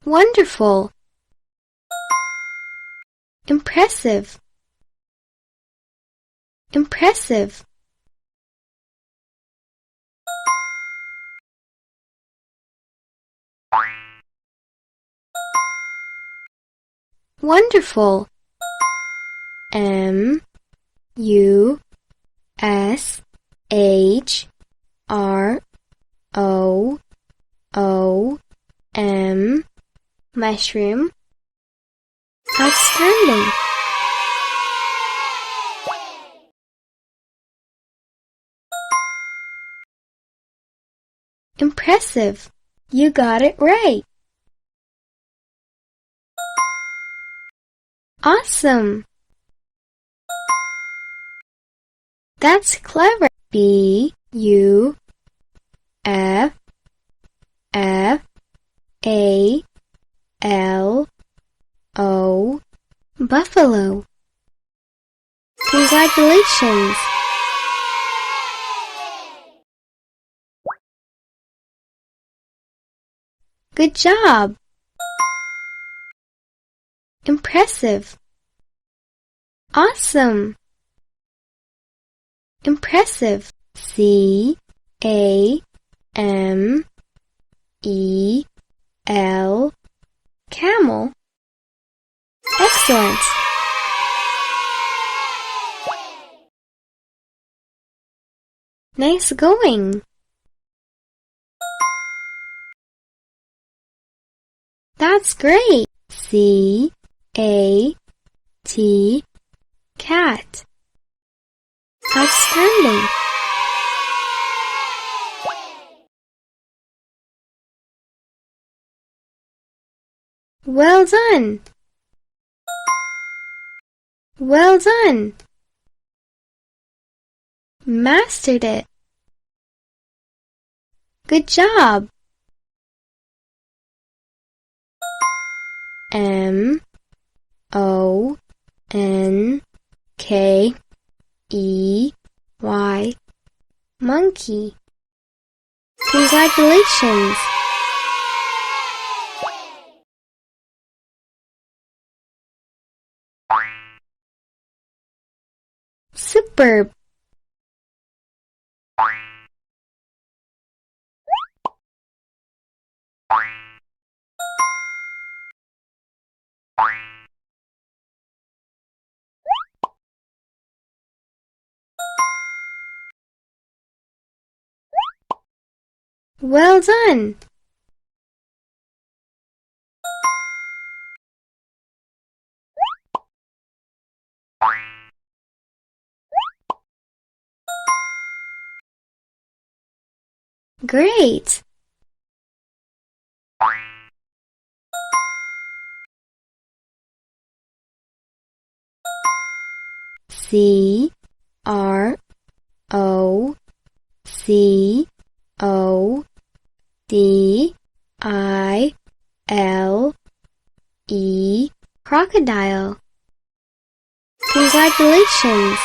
Wonderful. Impressive. Impressive. Wonderful. M-U-S-H-R-O-O-M. Mushroom. Outstanding. Impressive. You got it right. Awesome. That's clever. B-U-F-F-A-L-O. Buffalo. Congratulations. Good job. Impressive. Awesome. Impressive. C-A-M-E-L. Camel. Excellent. Nice going. That's great. C-A-T. Cat. Outstanding. Well done. Well done. Mastered it. Good job. M-O-N-K-E-Y. Monkey. Congratulations. Superb. Well done. Great. C-R-O-C-O-D-I-L-E. Crocodile. Congratulations.